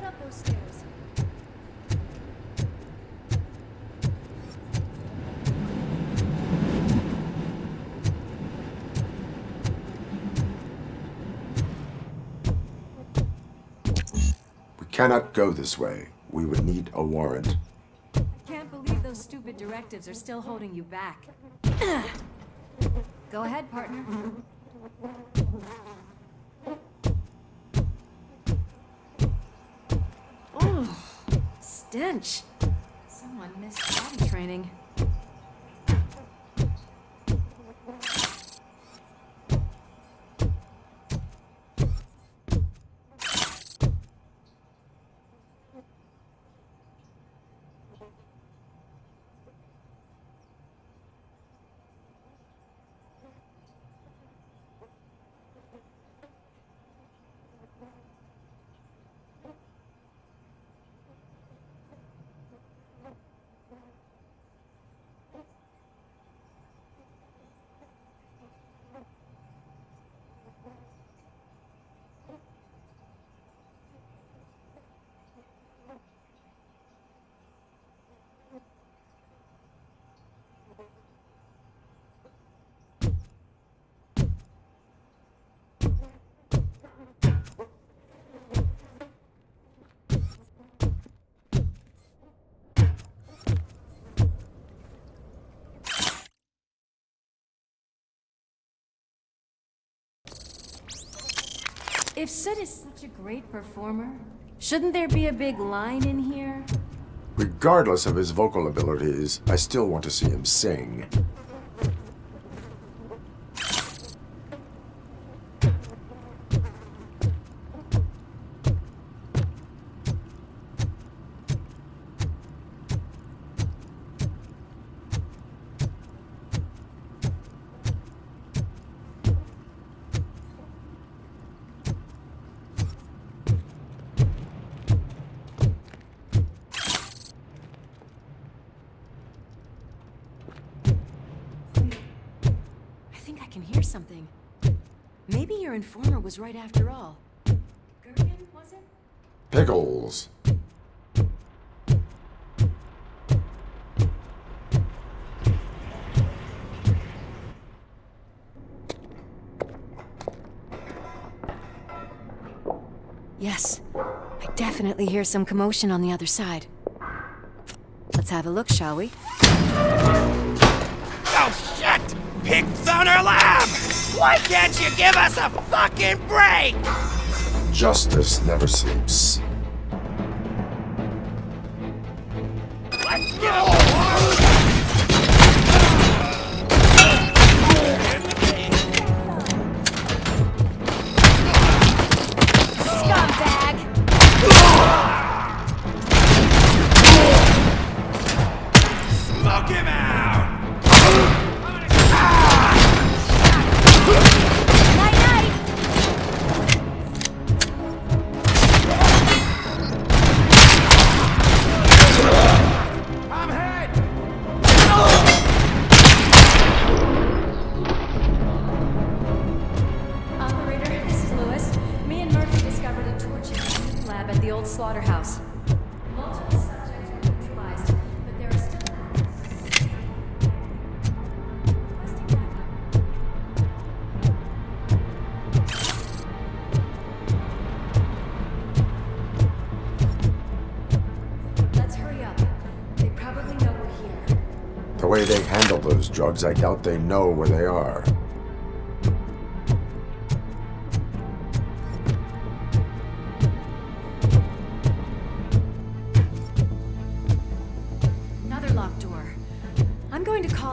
up those stairs. We cannot go this way. We would need a warrant. I can't believe those stupid directives are still holding you back. Go ahead, partner. Oh, stench. Someone missed body training. If Sid is such a great performer, shouldn't there be a big line in here? Regardless of his vocal abilities, I still want to see him sing. Something. Maybe your informer was right after all. Gherkin, was it? Pickles. Yes. I definitely hear some commotion on the other side. Let's have a look, shall we? Oh, shit! Pigs on our lab! Why can't you give us a fucking break? Justice never sleeps. Let's get a Scumbag! Smoke him out! Slaughterhouse. Multiple subjects were neutralized, but there are still requesting backup. Let's hurry up. They probably know we're here. The way they handle those drugs, I doubt they know where they are.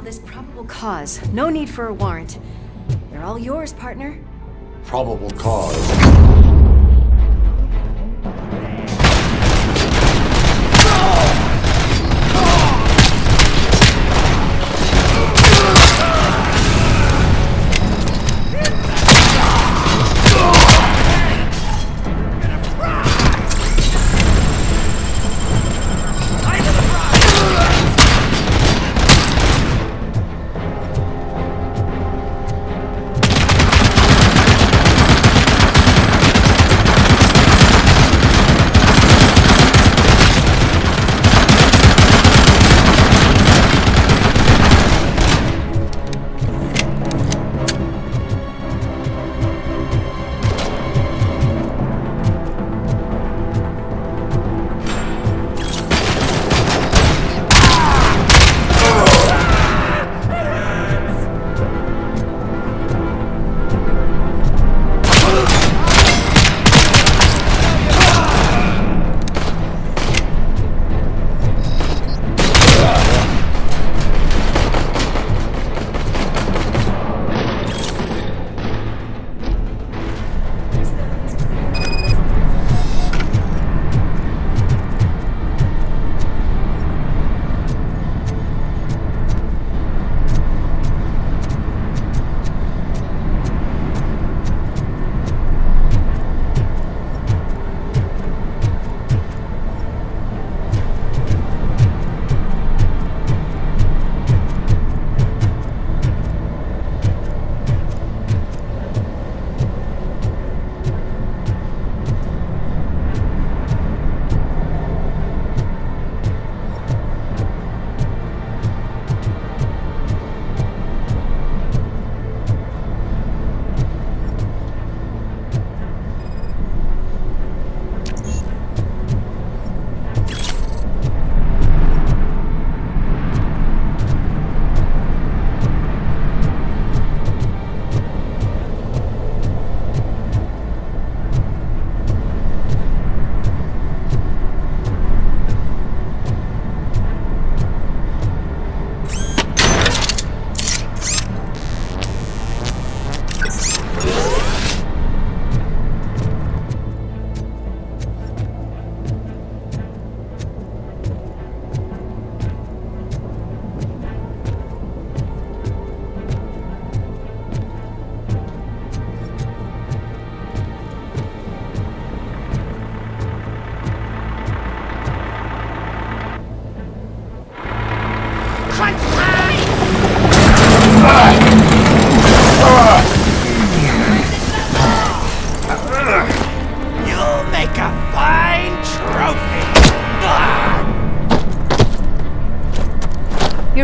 This probable cause. No need for a warrant. They're all yours, partner. Probable cause.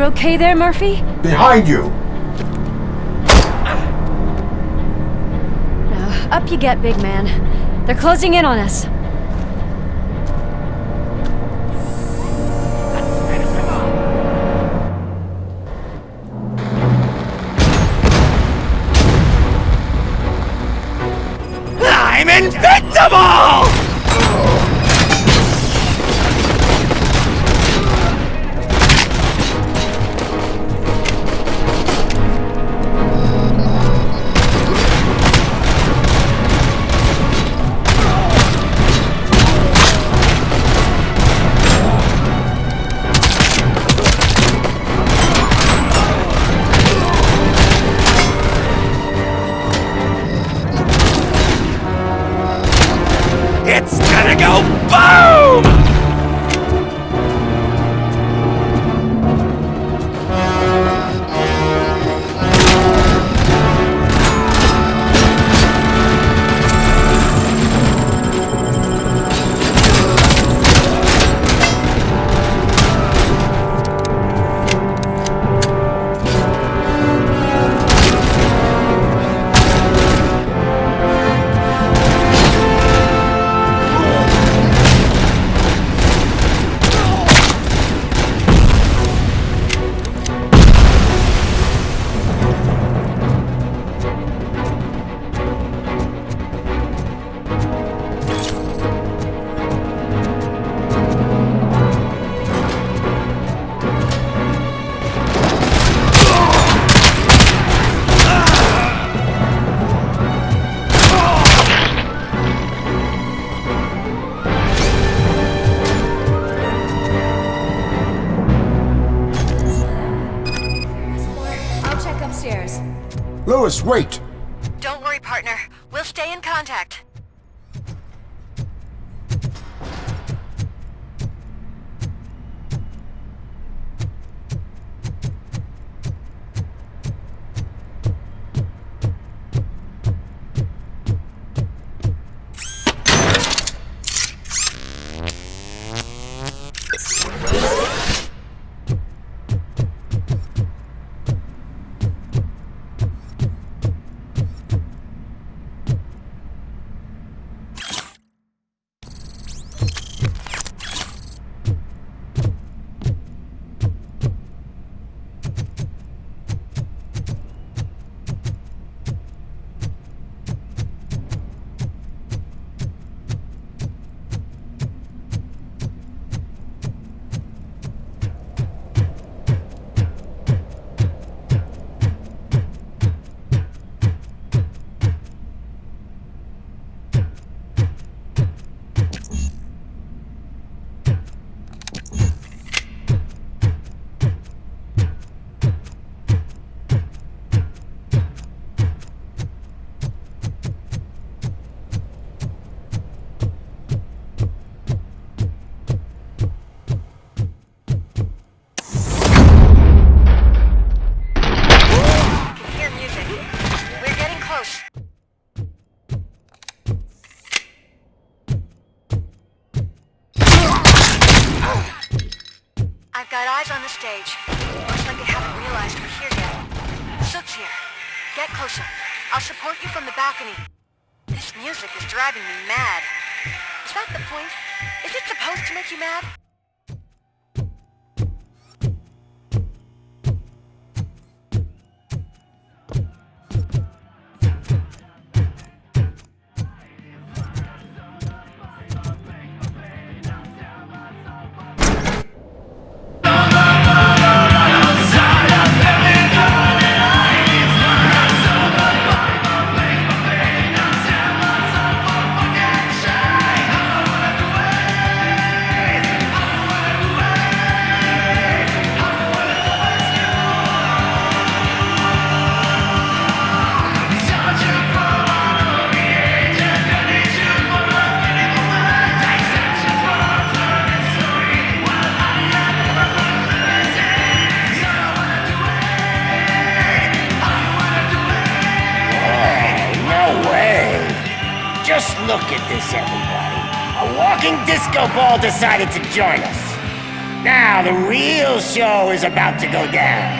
You're okay there, Murphy? Behind you! Now, up you get, big man. They're closing in on us. I'm invincible! It's gonna go boom! Lewis, wait! Don't worry, partner. We'll stay in contact. I've got eyes on the stage. Looks like they haven't realized we're here yet. Sook's here. Get closer. I'll support you from the balcony. This music is driving me mad. Is that the point? Is it supposed to make you mad? Just look at this, everybody. A walking disco ball decided to join us. Now the real show is about to go down.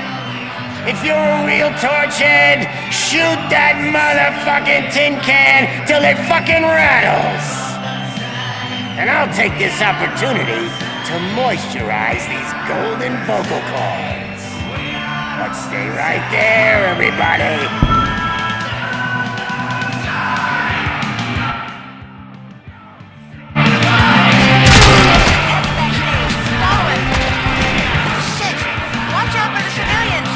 If you're a real torchhead, shoot that motherfucking tin can till it fucking rattles. And I'll take this opportunity to moisturize these golden vocal cords. But stay right there, everybody. Watch out for the civilians!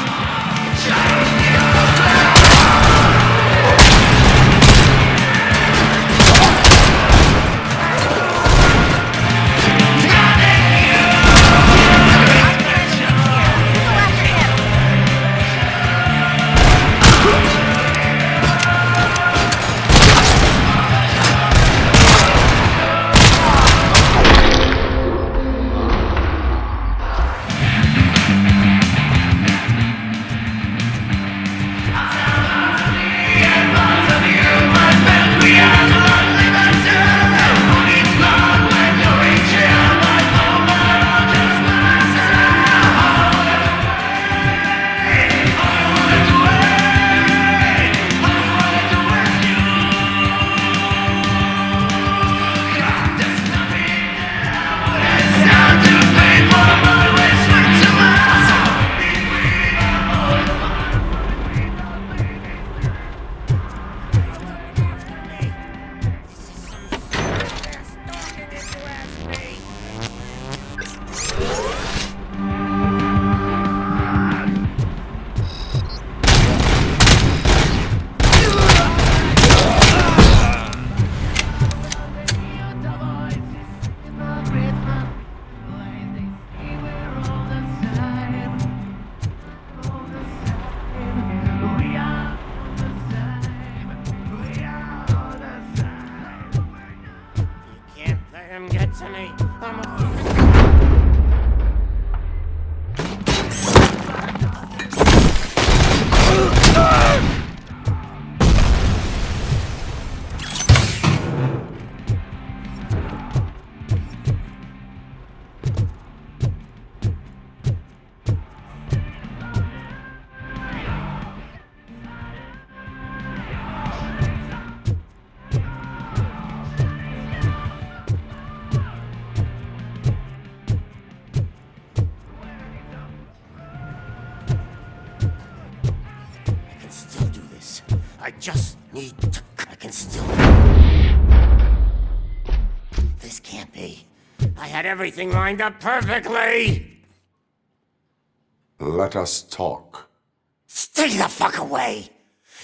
Get to me. I just need to... I can still... This can't be. I had everything lined up perfectly! Let us talk. Stay the fuck away!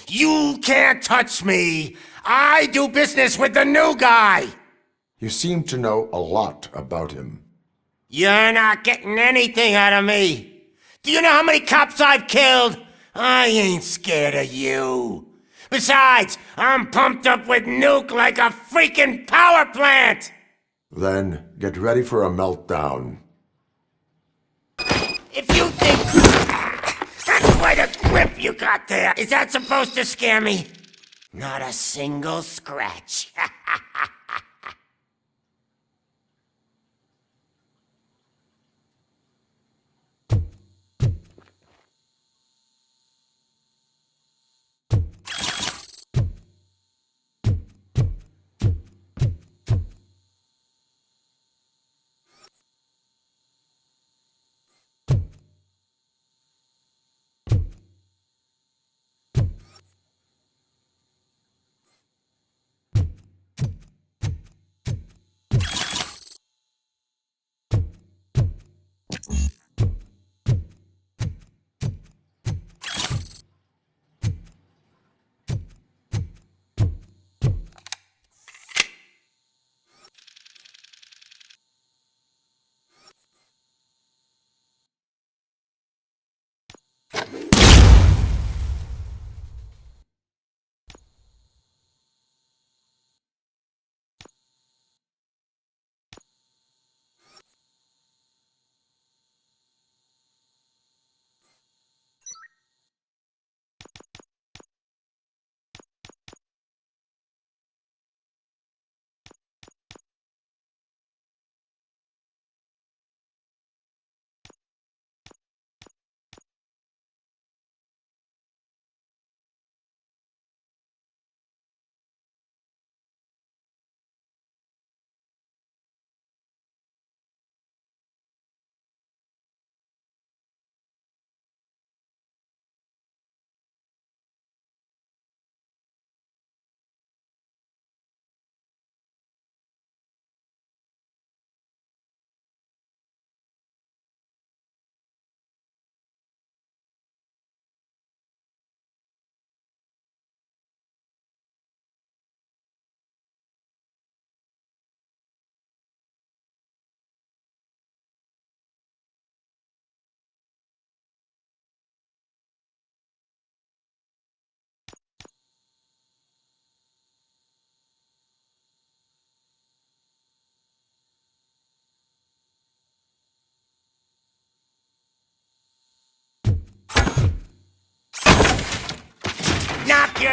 You can't touch me! I do business with the new guy! You seem to know a lot about him. You're not getting anything out of me! Do you know how many cops I've killed? I ain't scared of you. Besides, I'm pumped up with nuke like a freaking power plant! Then get ready for a meltdown. If you think... That's quite a grip you got there! Is that supposed to scare me? Not a single scratch.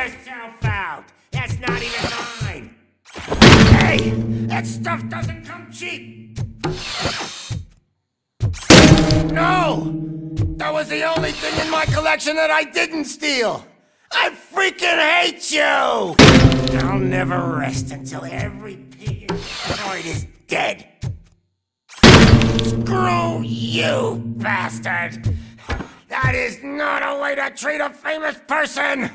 yourself out! That's not even mine! Hey! That stuff doesn't come cheap! No! That was the only thing in my collection that I didn't steal! I freaking hate you! I'll never rest until every pig in Detroit is dead! Screw you, bastard! That is not a way to treat a famous person!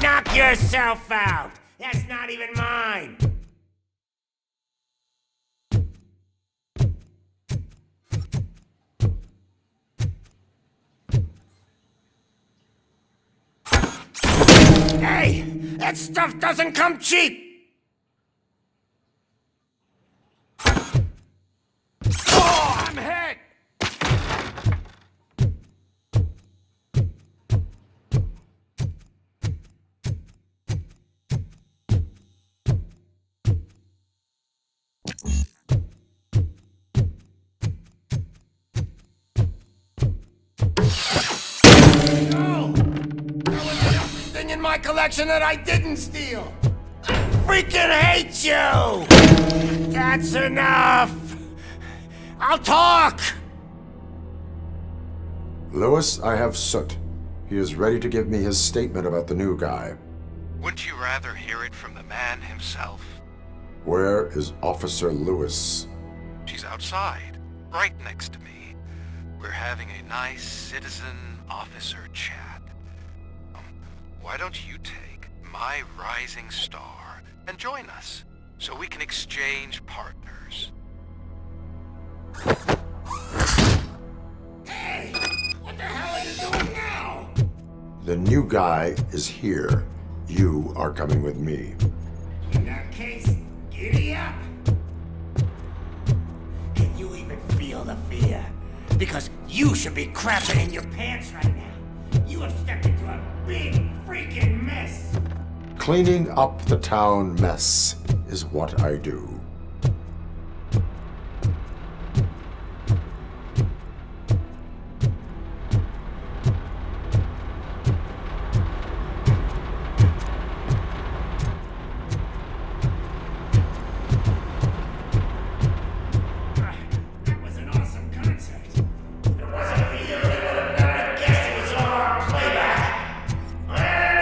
Knock yourself out! That's not even mine! Hey! That stuff doesn't come cheap! Oh, I'm hit! In my collection that I didn't steal. I freaking hate you! That's enough! I'll talk! Lewis, I have Soot. He is ready to give me his statement about the new guy. Wouldn't you rather hear it from the man himself? Where is Officer Lewis? She's outside, right next to me. We're having a nice citizen-officer chat. Why don't you take my rising star and join us, so we can exchange partners? Hey! What the hell are you doing now? The new guy is here. You are coming with me. In that case, giddy up! Can you even feel the fear? Because you should be crapping in your pants right now. You have stepped into a big freaking mess! Cleaning up the town mess is what I do. That was an awesome concert. If it wasn't for you, they would have never guessed it was all our playback. I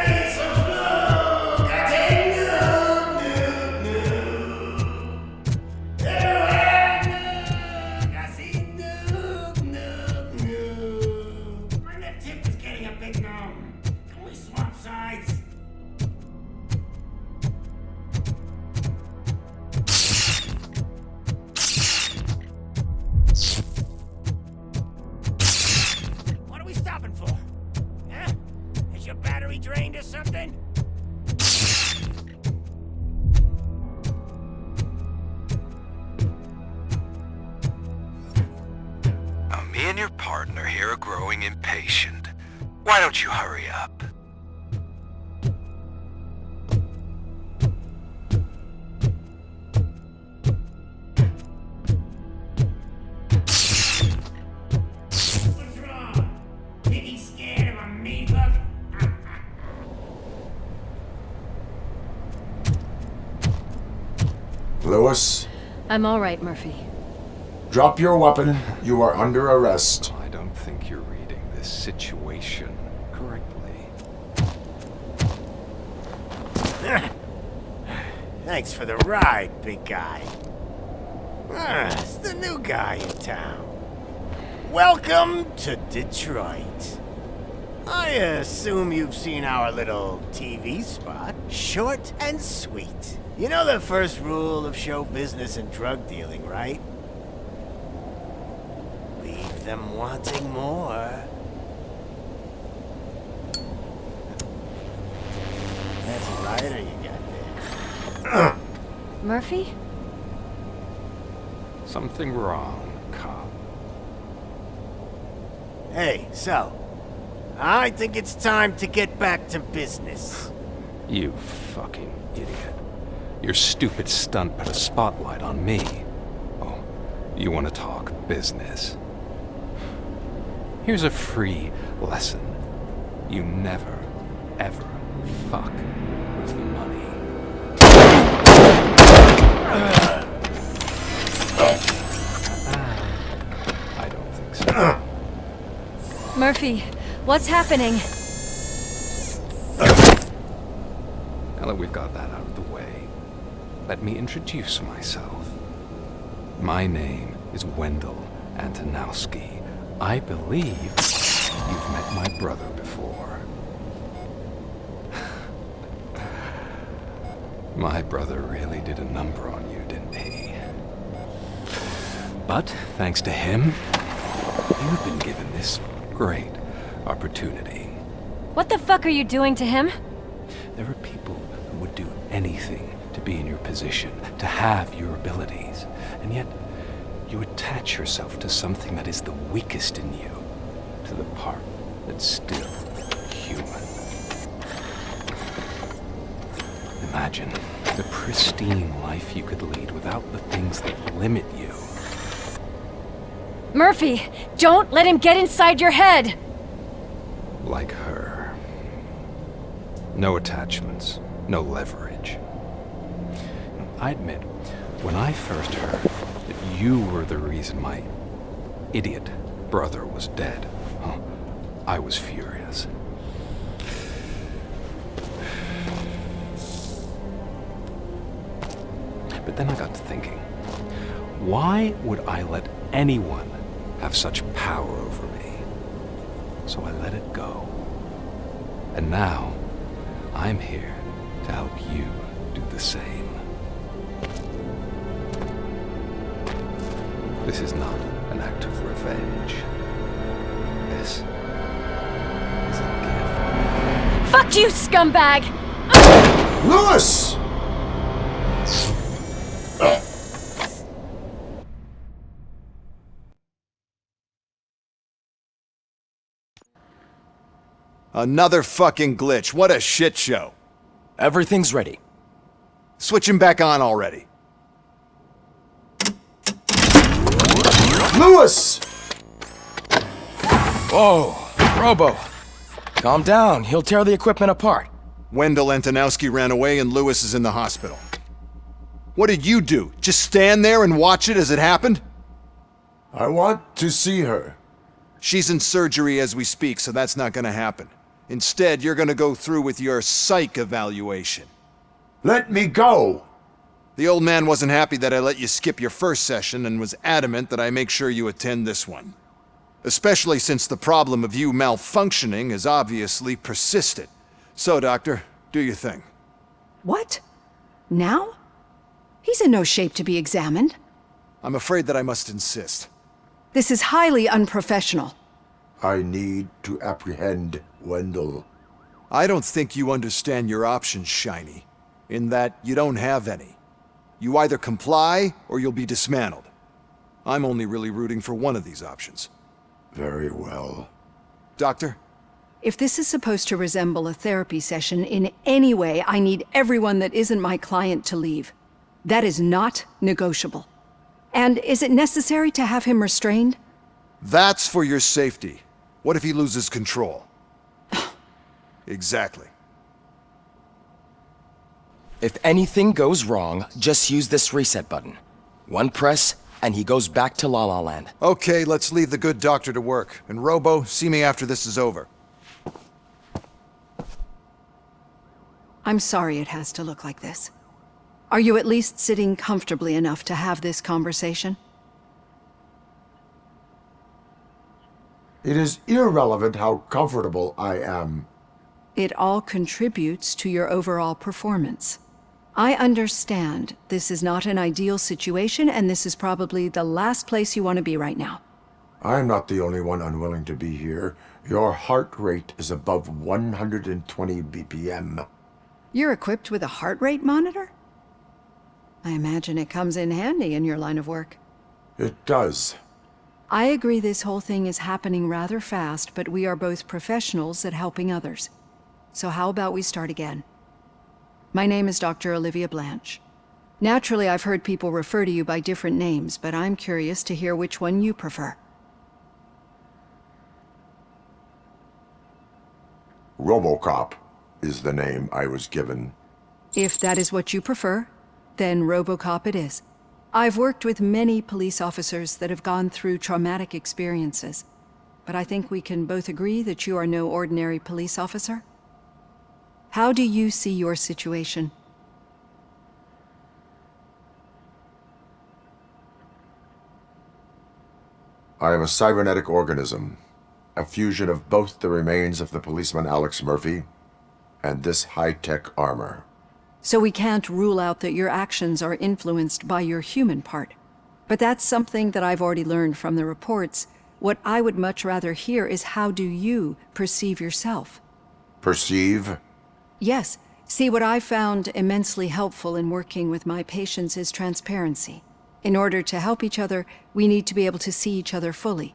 need some glue. I take new. Everywhere new. I see new. My left hip is getting a bit numb. Can we swap sides? What are we stopping for? Huh? Is your battery drained or something? Now, me and your partner here are growing impatient. Why don't you hurry up? What's wrong? Piggy scared of a meat hook? Lewis, I'm all right, Murphy. drop your weapon. You are under arrest. I don't think you're reading this situation correctly. Thanks for the ride, big guy. It's the new guy in town. Welcome to Detroit. I assume you've seen our little TV spot. Short and sweet. You know the first rule of show business and drug dealing, right? Leave them wanting more. That's a lighter you got there. Murphy? Something wrong, cop. Hey, so, I think it's time to get back to business. You fucking idiot. Your stupid stunt put a spotlight on me. Oh, you want to talk business? Here's a free lesson. You never, ever fuck with the money. I don't think so. Murphy, what's happening? Now that we've got that out of the way, let me introduce myself. My name is Wendell Antonowski. I believe you've met my brother before. My brother really did a number on you, didn't he? But thanks to him, you've been given this great opportunity. What the fuck are you doing to him? There are people who would do anything to be in your position, to have your abilities, and yet you attach yourself to something that is the weakest in you, to the part that's still human. Imagine the pristine life you could lead without the things that limit you. Murphy, don't let him get inside your head! Like her. No attachments, no leverage. I admit, when I first heard that you were the reason my idiot brother was dead, I was furious. But then I got to thinking, why would I let anyone have such power over me? So I let it go. And now, I'm here to help you do the same. This is not an act of revenge. This is a gift. Fuck you, scumbag! Lewis! Another fucking glitch. What a shit show. Everything's ready. Switch him back on already. Lewis! Whoa, Robo. Calm down, he'll tear the equipment apart. Wendell Antonowski ran away and Lewis is in the hospital. What did you do? Just stand there and watch it as it happened? I want to see her. She's in surgery as we speak, so that's not gonna happen. Instead, you're gonna go through with your psych evaluation. Let me go! The old man wasn't happy that I let you skip your first session and was adamant that I make sure you attend this one. Especially since the problem of you malfunctioning is obviously persistent. So, Doctor, do your thing. What? Now? He's in no shape to be examined. I'm afraid that I must insist. This is highly unprofessional. I need to apprehend Wendell. I don't think you understand your options, Shiny, in that you don't have any. You either comply or you'll be dismantled. I'm only really rooting for one of these options. Very well. Doctor? If this is supposed to resemble a therapy session in any way, I need everyone that isn't my client to leave. That is not negotiable. And is it necessary to have him restrained? That's for your safety. What if he loses control? Exactly. If anything goes wrong, just use this reset button. One press, and he goes back to La La Land. Okay, let's leave the good doctor to work. And Robo, see me after this is over. I'm sorry it has to look like this. Are you at least sitting comfortably enough to have this conversation? It is irrelevant how comfortable I am. It all contributes to your overall performance. I understand this is not an ideal situation, and this is probably the last place you want to be right now. I'm not the only one unwilling to be here. Your heart rate is above 120 BPM. You're equipped with a heart rate monitor? I imagine it comes in handy in your line of work. It does. I agree this whole thing is happening rather fast, but we are both professionals at helping others. So how about we start again? My name is Dr. Olivia Blanche. Naturally, I've heard people refer to you by different names, but I'm curious to hear which one you prefer. RoboCop. is the name I was given. If that is what you prefer, then RoboCop it is. I've worked with many police officers that have gone through traumatic experiences, but I think we can both agree that you are no ordinary police officer. How do you see your situation? I am a cybernetic organism, a fusion of both the remains of the policeman Alex Murphy and this high-tech armor. So we can't rule out that your actions are influenced by your human part. But that's something that I've already learned from the reports. What I would much rather hear is how do you perceive yourself? Perceive? Yes. See, what I found immensely helpful in working with my patients is transparency. In order to help each other, we need to be able to see each other fully.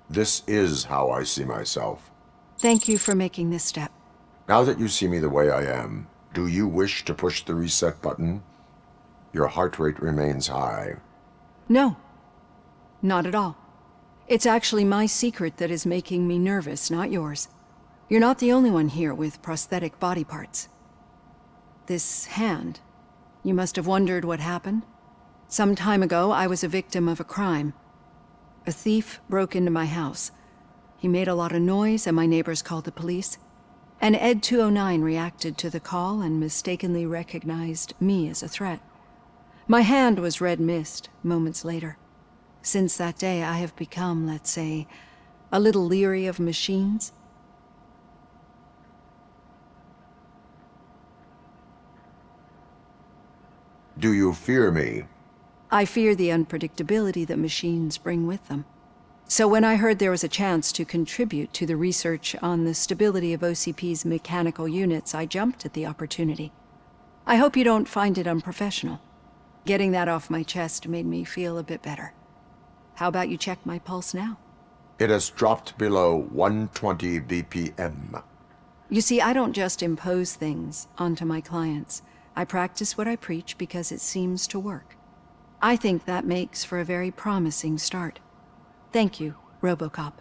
This is how I see myself. Thank you for making this step. Now that you see me the way I am, do you wish to push the reset button? Your heart rate remains high. No. Not at all. It's actually my secret that is making me nervous, not yours. You're not the only one here with prosthetic body parts. This hand, you must have wondered what happened. Some time ago, I was a victim of a crime. A thief broke into my house. He made a lot of noise and my neighbors called the police. And Ed 209 reacted to the call and mistakenly recognized me as a threat. My hand was red mist moments later. Since that day, I have become, let's say, a little leery of machines. Do you fear me? I fear the unpredictability that machines bring with them. So when I heard there was a chance to contribute to the research on the stability of OCP's mechanical units, I jumped at the opportunity. I hope you don't find it unprofessional. Getting that off my chest made me feel a bit better. How about you check my pulse now? It has dropped below 120 BPM. You see, I don't just impose things onto my clients. I practice what I preach because it seems to work. I think that makes for a very promising start. Thank you, RoboCop.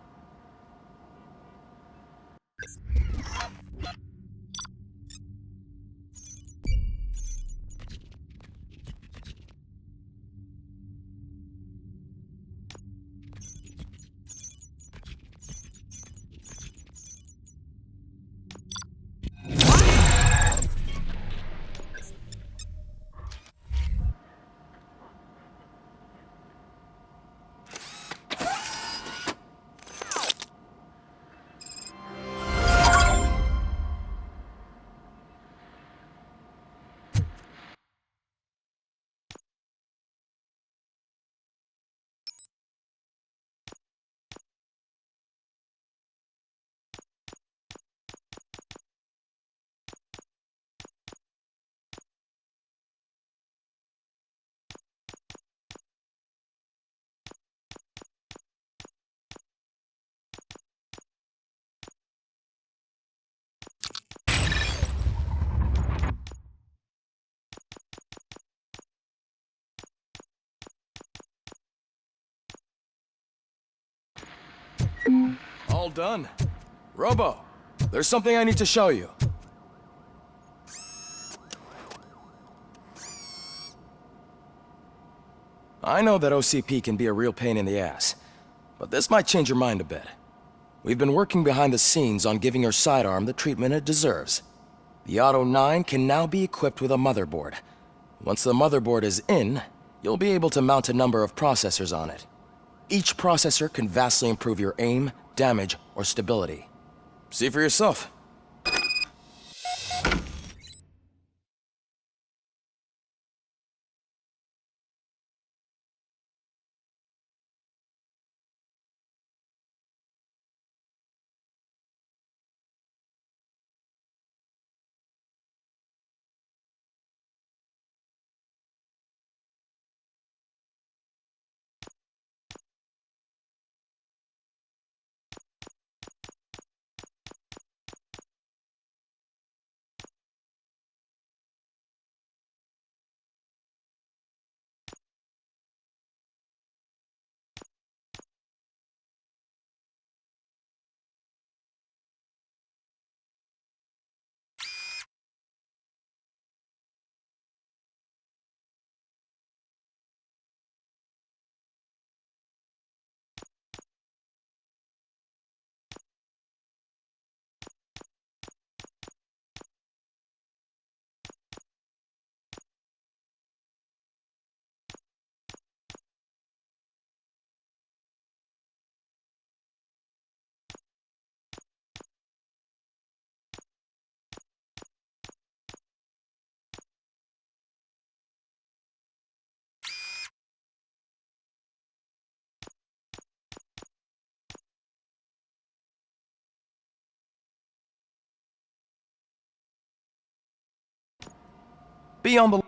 All done. Robo, there's something I need to show you. I know that OCP can be a real pain in the ass, but this might change your mind a bit. We've been working behind the scenes on giving your sidearm the treatment it deserves. The Auto 9 can now be equipped with a motherboard. Once the motherboard is in, you'll be able to mount a number of processors on it. Each processor can vastly improve your aim, damage, or stability. See for yourself. Be on the...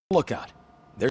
Lookout. There...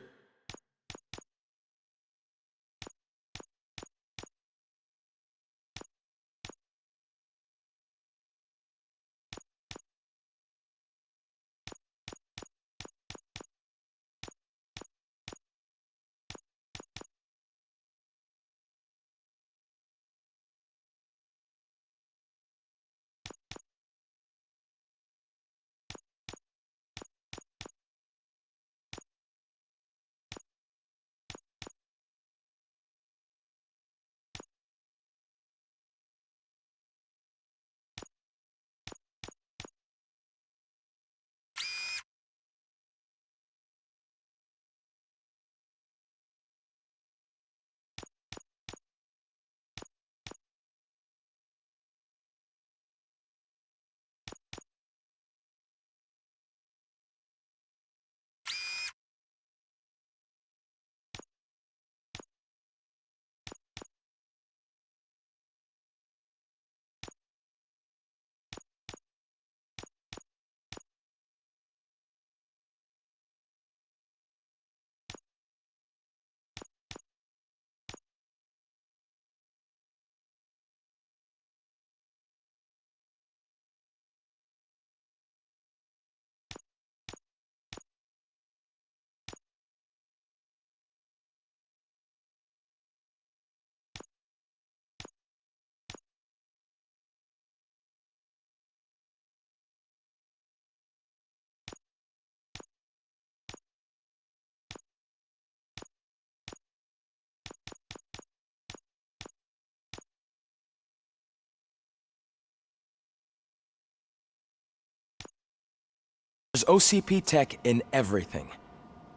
There's OCP tech in everything.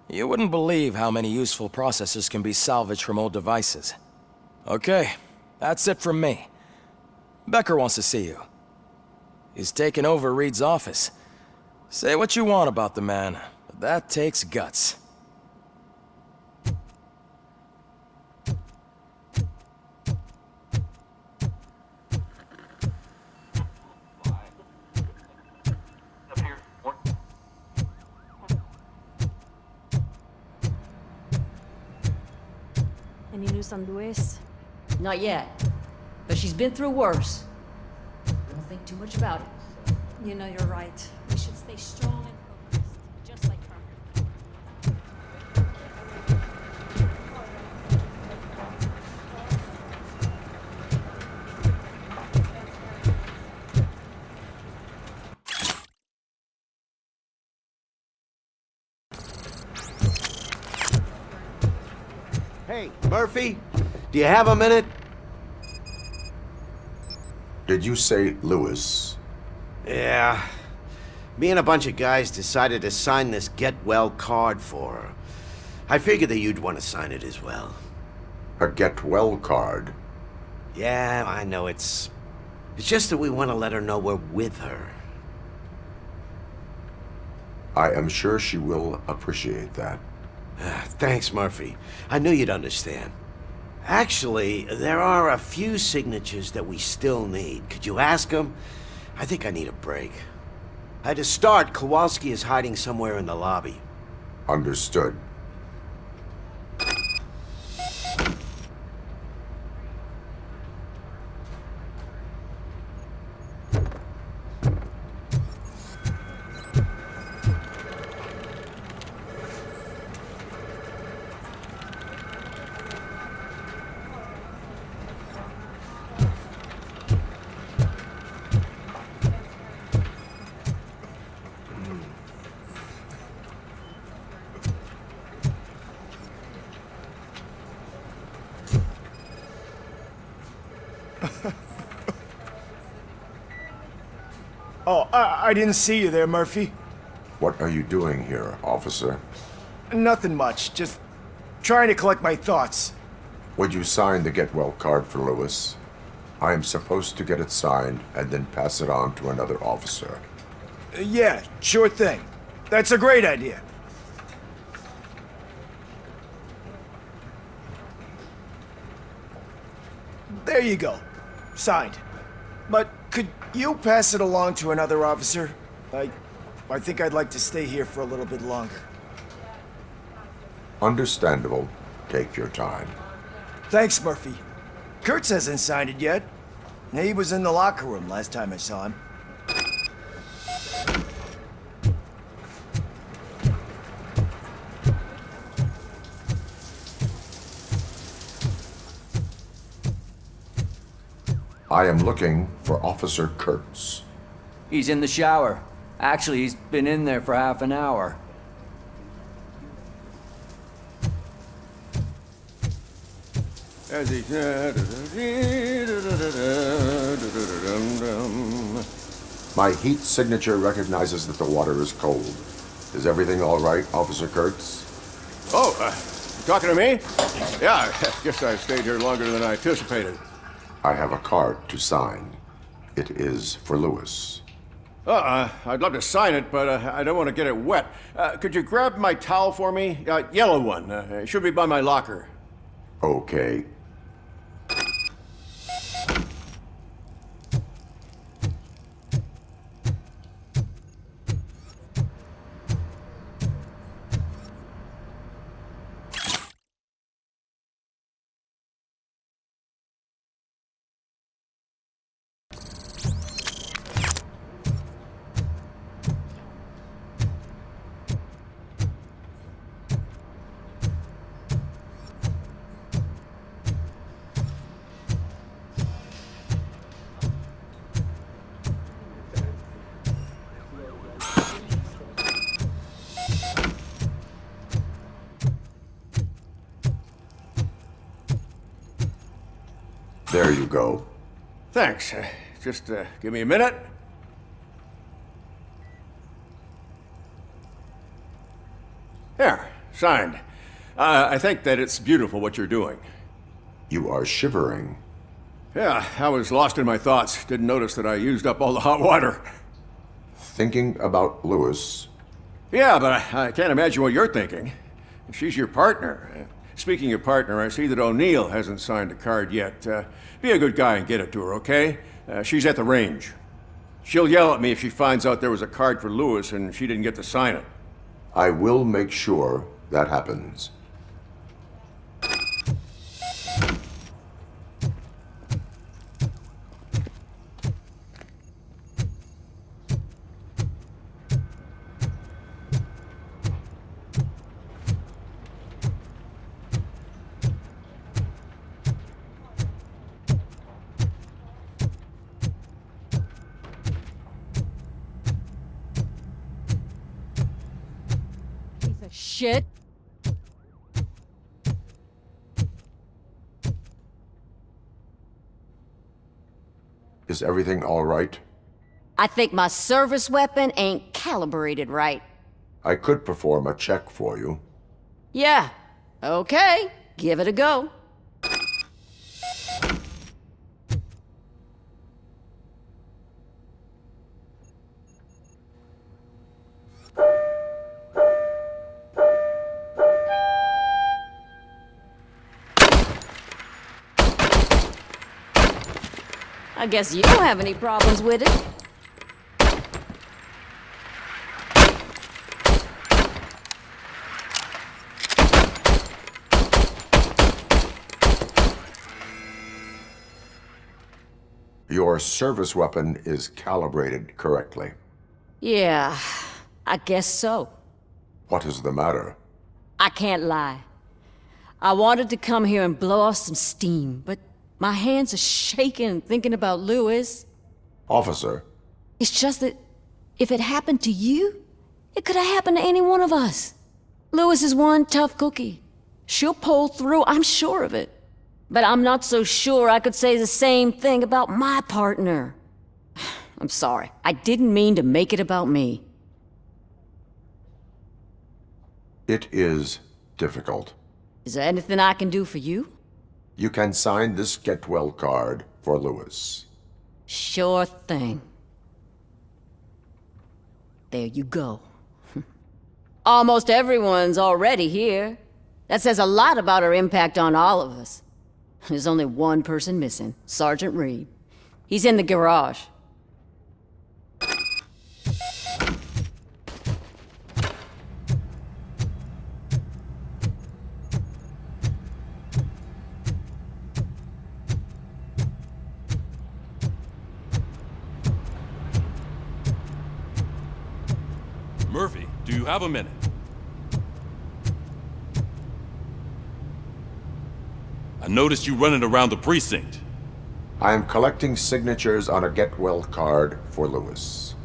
You wouldn't believe how many useful processors can be salvaged from old devices. Okay, that's it from me. Becker wants to see you. He's taken over Reed's office. Say what you want about the man, but that takes guts. Any news on Luis? Not yet. But she's been through worse. Don't think too much about it. You know you're right. We should stay strong and focused, just like her. Hey, Murphy, do you have a minute? Did you say Lewis? Yeah. Me and a bunch of guys decided to sign this get well card for her. I figured that you'd want to sign it as well. A get well card? Yeah, I know it's just that we want to let her know we're with her. I am sure she will appreciate that. Thanks, Murphy. I knew you'd understand. Actually, there are a few signatures that we still need. Could you ask them? I think I need a break. To start, Kowalski is hiding somewhere in the lobby. Understood. Oh, I didn't see you there, Murphy. What are you doing here, officer? Nothing much, just trying to collect my thoughts. Would you sign the get well card for Lewis? I am supposed to get it signed and then pass it on to another officer. Yeah, sure thing. That's a great idea. There you go. Signed. But could you pass it along to another officer? I think I'd like to stay here for a little bit longer. Understandable. Take your time. Thanks, Murphy. Kurtz hasn't signed it yet. He was in the locker room last time I saw him. I am looking for Officer Kurtz. He's in the shower. Actually, he's been in there for half an hour. My heat signature recognizes that the water is cold. Is everything all right, Officer Kurtz? Oh, talking to me? Yeah, I guess I stayed here longer than I anticipated. I have a card to sign. It is for Lewis. I'd love to sign it, but I don't want to get it wet. Could you grab my towel for me? Yellow one. It should be by my locker. Okay. There you go. Thanks. Just give me a minute. There, signed. I think that it's beautiful what you're doing. You are shivering. Yeah, I was lost in my thoughts. Didn't notice that I used up all the hot water. Thinking about Lewis. Yeah, but I can't imagine what you're thinking. She's your partner. Speaking of partner, I see that O'Neill hasn't signed a card yet. Be a good guy and get it to her, okay? She's at the range. She'll yell at me if she finds out there was a card for Lewis and she didn't get to sign it. I will make sure that happens. Shit. Is everything all right? I think my service weapon ain't calibrated right. I could perform a check for you. Yeah. Okay. Give it a go. I guess you don't have any problems with it. Your service weapon is calibrated correctly. Yeah, I guess so. What is the matter? I can't lie. I wanted to come here and blow off some steam, but my hands are shaking thinking about Lewis. Officer, It's just that if it happened to you, it could have happened to any one of us. Lewis is one tough cookie. She'll pull through, I'm sure of it. But I'm not so sure I could say the same thing about my partner. I'm sorry. I didn't mean to make it about me. it is difficult. Is there anything I can do for you? You can sign this Get Well card for Lewis. Sure thing. There you go. Almost everyone's already here. That says a lot about her impact on all of us. There's only one person missing, Sergeant Reed. He's in the garage. Murphy, do you have a minute? I noticed you running around the precinct. I am collecting signatures on a Get Well card for Lewis.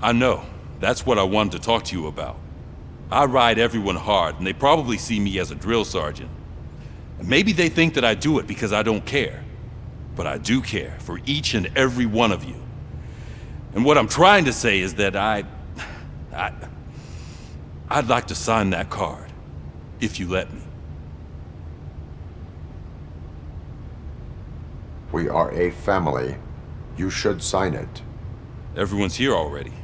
I know. That's what I wanted to talk to you about. I ride everyone hard, and they probably see me as a drill sergeant. And maybe they think that I do it because I don't care. But I do care for each and every one of you. And what I'm trying to say is that I'd like to sign that card, if you let me. We are a family. You should sign it. Everyone's here already.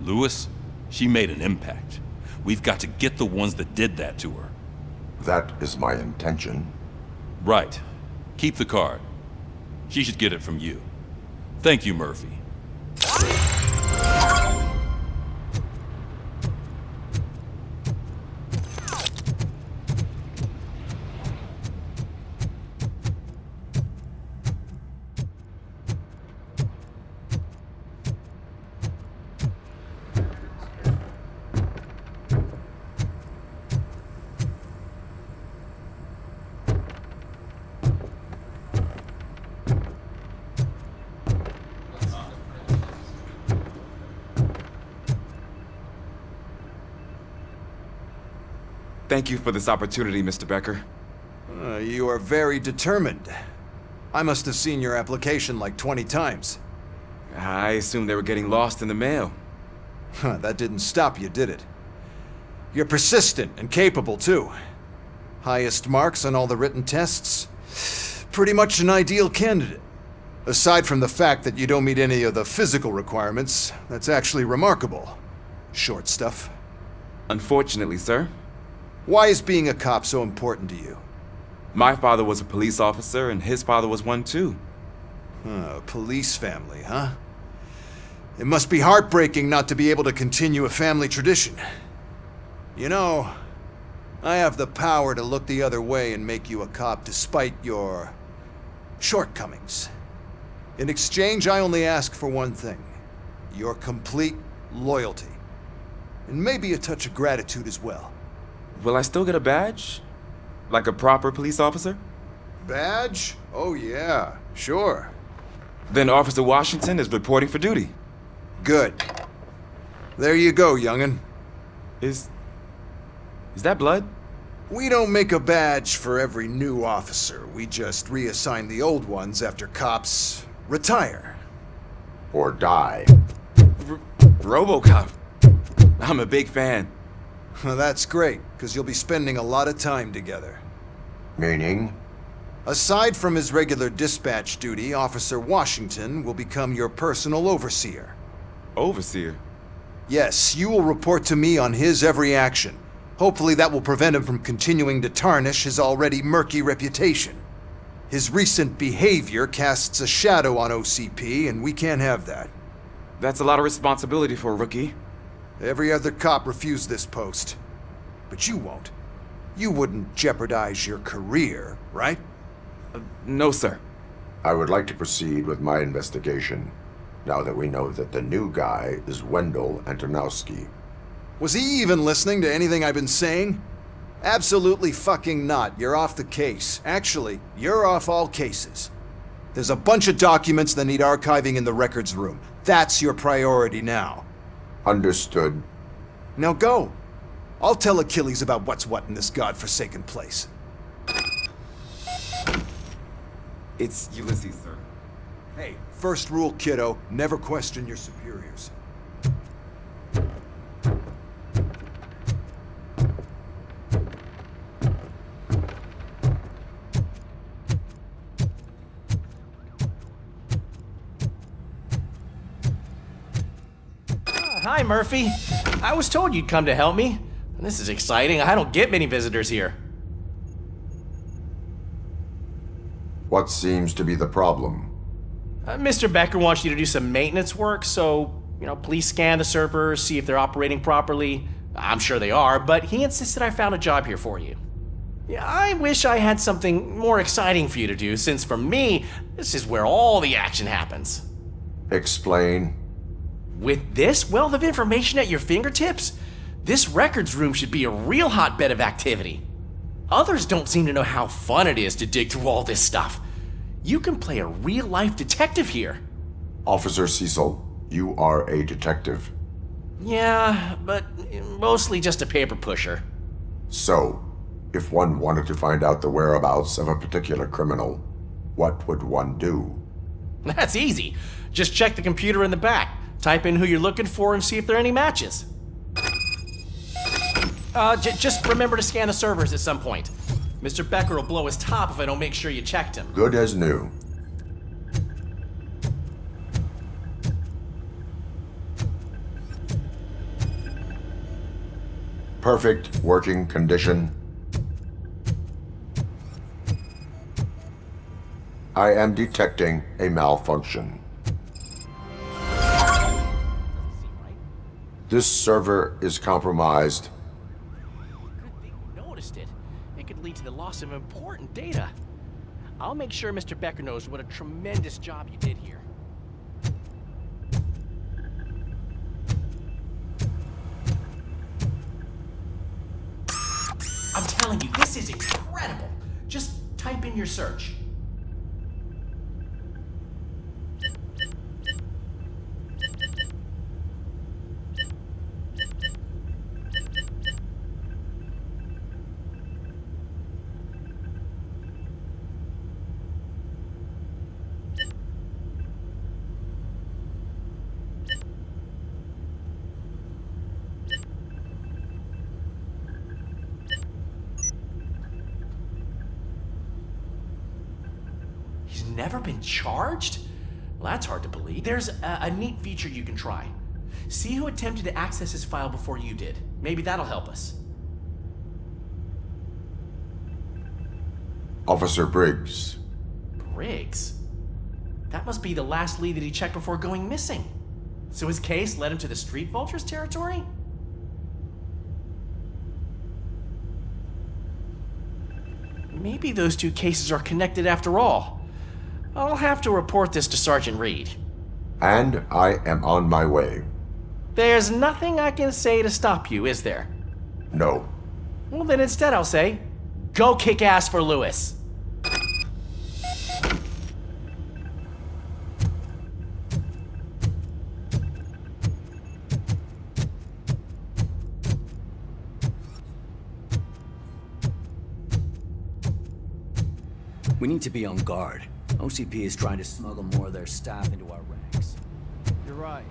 Lewis, she made an impact. We've got to get the ones that did that to her. That is my intention. Right. Keep the card. She should get it from you. Thank you, Murphy. Thank you for this opportunity, Mr. Becker. You are very determined. I must have seen your application like 20 times. I assumed they were getting lost in the mail. That didn't stop you, did it? You're persistent and capable, too. Highest marks on all the written tests. Pretty much an ideal candidate. Aside from the fact that you don't meet any of the physical requirements, that's actually remarkable. Short stuff. Unfortunately, sir. Why is being a cop so important to you? My father was a police officer, and his father was one too. A police family, huh? It must be heartbreaking not to be able to continue a family tradition. You know, I have the power to look the other way and make you a cop despite your shortcomings. In exchange, I only ask for one thing. Your complete loyalty. And maybe a touch of gratitude as well. Will I still get a badge? Like a proper police officer? Badge? Oh yeah, sure. Then Officer Washington is reporting for duty. Good. There you go, young'un. Is Is that blood? We don't make a badge for every new officer. We just reassign the old ones after cops retire. Or die. RoboCop. I'm a big fan. Well, that's great, because you'll be spending a lot of time together. Meaning? Aside from his regular dispatch duty, Officer Washington will become your personal overseer. Overseer? Yes, you will report to me on his every action. Hopefully that will prevent him from continuing to tarnish his already murky reputation. His recent behavior casts a shadow on OCP, and we can't have that. That's a lot of responsibility for a rookie. Every other cop refused this post. But you won't. You wouldn't jeopardize your career, right? No, sir. I would like to proceed with my investigation, now that we know that the new guy is Wendell Antonowski. Was he even listening to anything I've been saying? Absolutely fucking not. You're off the case. Actually, you're off all cases. There's a bunch of documents that need archiving in the records room. That's your priority now. Understood. Now go. I'll tell Achilles about what's what in this godforsaken place. It's Ulysses, sir. Hey, first rule, kiddo, never question your superiors. Hi, Murphy. I was told you'd come to help me. This is exciting. I don't get many visitors here. What seems to be the problem? Mr. Becker wants you to do some maintenance work, so, please scan the servers, see if they're operating properly. I'm sure they are, but he insisted I found a job here for you. Yeah, I wish I had something more exciting for you to do, since for me, this is where all the action happens. Explain. With this wealth of information at your fingertips, this records room should be a real hotbed of activity. Others don't seem to know how fun it is to dig through all this stuff. You can play a real-life detective here. Officer Cecil, you are a detective. Yeah, but mostly just a paper pusher. So, if one wanted to find out the whereabouts of a particular criminal, what would one do? That's easy. Just check the computer in the back. Type in who you're looking for and see if there are any matches. Just remember to scan the servers at some point. Mr. Becker will blow his top if I don't make sure you checked him. Good as new. Perfect working condition. I am detecting a malfunction. This server is compromised. Good thing you noticed it. It could lead to the loss of important data. I'll make sure Mr. Becker knows what a tremendous job you did here. I'm telling you, this is incredible. Just type in your search. He's never been charged? Well, that's hard to believe. There's a neat feature you can try. See who attempted to access his file before you did. Maybe that'll help us. Officer Briggs. Briggs? That must be the last lead that he checked before going missing. So his case led him to the Street Vultures territory? Maybe those two cases are connected after all. I'll have to report this to Sergeant Reed. And I am on my way. There's nothing I can say to stop you, is there? No. Well, then instead I'll say, go kick ass for Lewis. We need to be on guard. OCP is trying to smuggle more of their staff into our ranks. You're right.